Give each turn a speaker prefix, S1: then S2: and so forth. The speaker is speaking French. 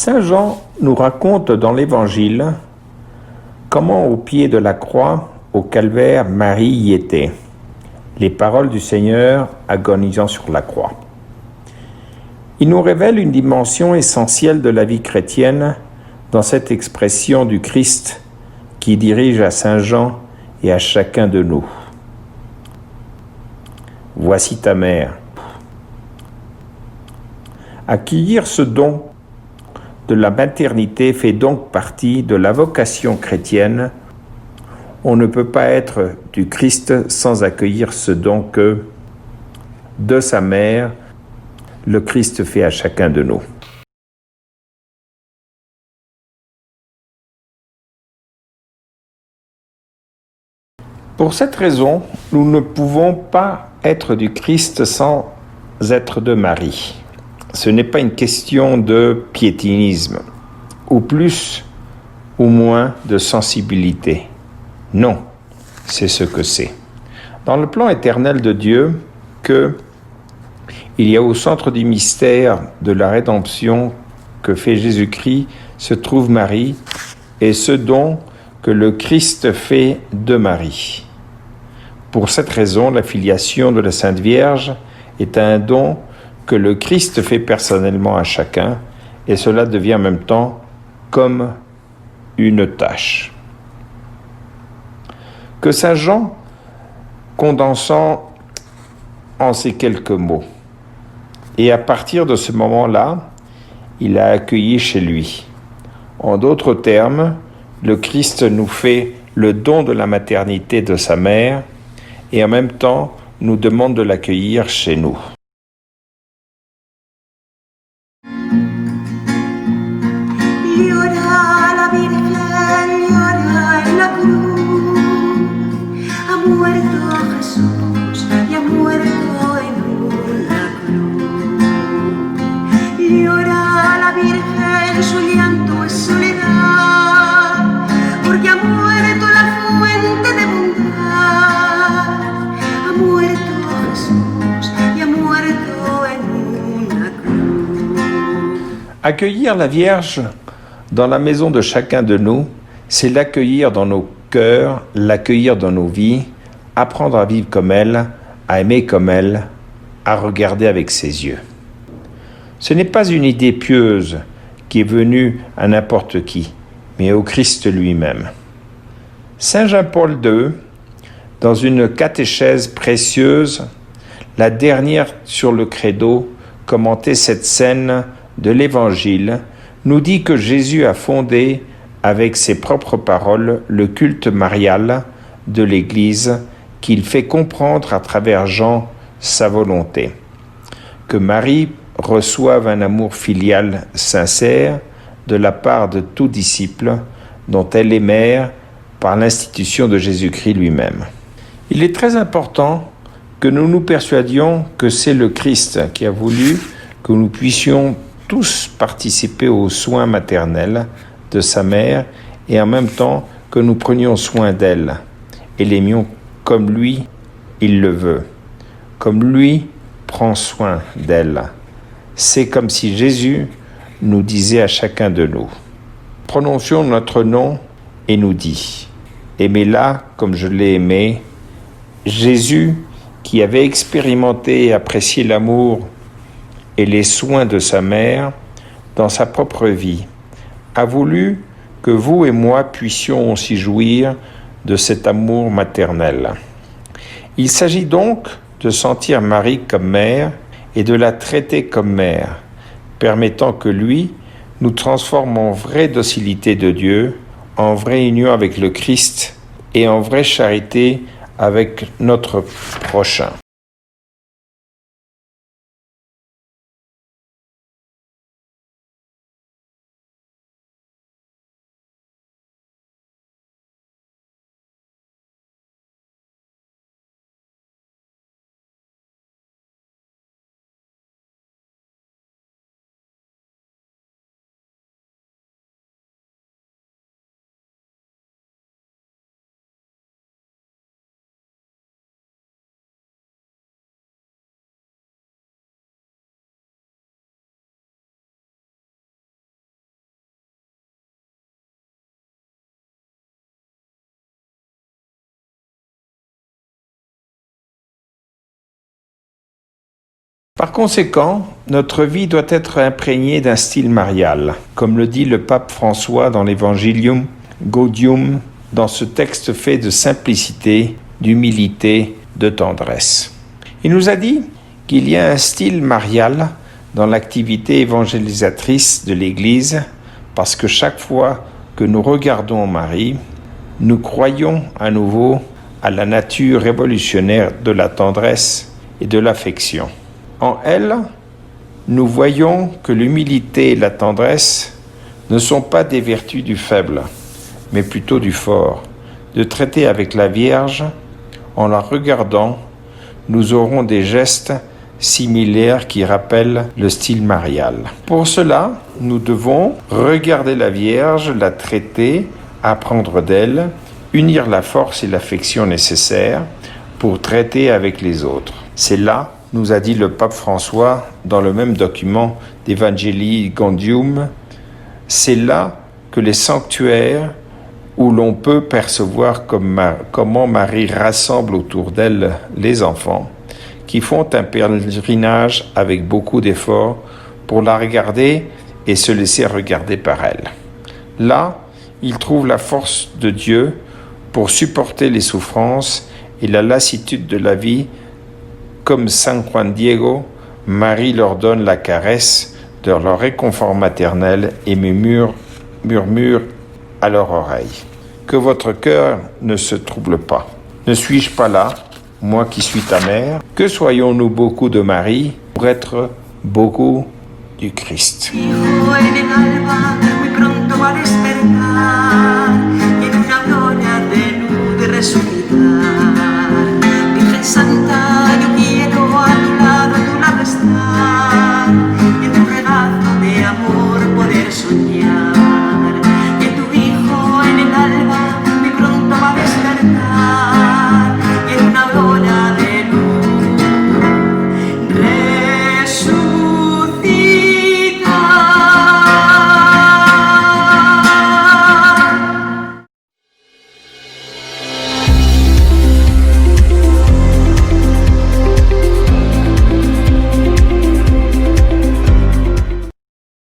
S1: Saint Jean nous raconte dans l'Évangile comment au pied de la croix, au calvaire, Marie y était. Les paroles du Seigneur agonisant sur la croix. Il nous révèle une dimension essentielle de la vie chrétienne dans cette expression du Christ qui dirige à Saint Jean et à chacun de nous. Voici ta mère. Accueillir ce don de la maternité fait donc partie de la vocation chrétienne. On ne peut pas être du Christ sans accueillir ce don que, de sa mère, le Christ fait à chacun de nous. Pour cette raison, nous ne pouvons pas être du Christ sans être de Marie. Ce n'est pas une question de piétinisme, ou plus ou moins de sensibilité. Non, c'est ce que c'est. Dans le plan éternel de Dieu, il y a au centre du mystère de la rédemption que fait Jésus-Christ se trouve Marie et ce don que le Christ fait de Marie. Pour cette raison, la filiation de la Sainte Vierge est un don que le Christ fait personnellement à chacun, et cela devient en même temps comme une tâche. Que Saint Jean, condensant en ces quelques mots, et à partir de ce moment-là, il a accueilli chez lui. En d'autres termes, le Christ nous fait le don de la maternité de sa mère, et en même temps nous demande de l'accueillir chez nous.
S2: Llora la Virgen, llora en la cruz, ha muerto Jesús y ha muerto en una cruz. Llora la Virgen, su llanto es soledad, porque ha muerto la fuente de bondad, ha muerto Jesús y ha muerto en una cruz.
S1: Accueillir la Vierge dans la maison de chacun de nous, c'est l'accueillir dans nos cœurs, l'accueillir dans nos vies, apprendre à vivre comme elle, à aimer comme elle, à regarder avec ses yeux. Ce n'est pas une idée pieuse qui est venue à n'importe qui, mais au Christ lui-même. Saint Jean-Paul II, dans une catéchèse précieuse, la dernière sur le credo, commentait cette scène de l'Évangile, nous dit que Jésus a fondé, avec ses propres paroles, le culte marial de l'Église qu'il fait comprendre à travers Jean sa volonté. Que Marie reçoive un amour filial sincère de la part de tout disciple dont elle est mère par l'institution de Jésus-Christ lui-même. Il est très important que nous nous persuadions que c'est le Christ qui a voulu que nous puissions tous participer aux soins maternels de sa mère et en même temps que nous prenions soin d'elle et l'aimions comme lui, il le veut, comme lui prend soin d'elle. C'est comme si Jésus nous disait à chacun de nous. Prononcions notre nom et nous dit « Aimez-la comme je l'ai aimée ». Jésus, qui avait expérimenté et apprécié l'amour et les soins de sa mère dans sa propre vie, a voulu que vous et moi puissions aussi jouir de cet amour maternel. Il s'agit donc de sentir Marie comme mère et de la traiter comme mère, permettant que lui nous transforme en vraie docilité de Dieu, en vraie union avec le Christ et en vraie charité avec notre prochain. Par conséquent, notre vie doit être imprégnée d'un style marial, comme le dit le pape François dans l'Evangelium Gaudium, dans ce texte fait de simplicité, d'humilité, de tendresse. Il nous a dit qu'il y a un style marial dans l'activité évangélisatrice de l'Église, parce que chaque fois que nous regardons Marie, nous croyons à nouveau à la nature révolutionnaire de la tendresse et de l'affection. En elle, nous voyons que l'humilité et la tendresse ne sont pas des vertus du faible, mais plutôt du fort. De traiter avec la Vierge, en la regardant, nous aurons des gestes similaires qui rappellent le style marial. Pour cela, nous devons regarder la Vierge, la traiter, apprendre d'elle, unir la force et l'affection nécessaires pour traiter avec les autres. C'est là, nous a dit le pape François dans le même document d'Evangelii Gaudium, c'est là que les sanctuaires où l'on peut percevoir comment Marie rassemble autour d'elle les enfants qui font un pèlerinage avec beaucoup d'efforts pour la regarder et se laisser regarder par elle. Là, ils trouvent la force de Dieu pour supporter les souffrances et la lassitude de la vie. Comme Saint Juan Diego, Marie leur donne la caresse de leur réconfort maternel et murmure à leur oreille. Que votre cœur ne se trouble pas. Ne suis-je pas là, moi qui suis ta mère? Que soyons-nous beaucoup de Marie pour être beaucoup du Christ.
S2: Hijo en el alba, muy pronto va a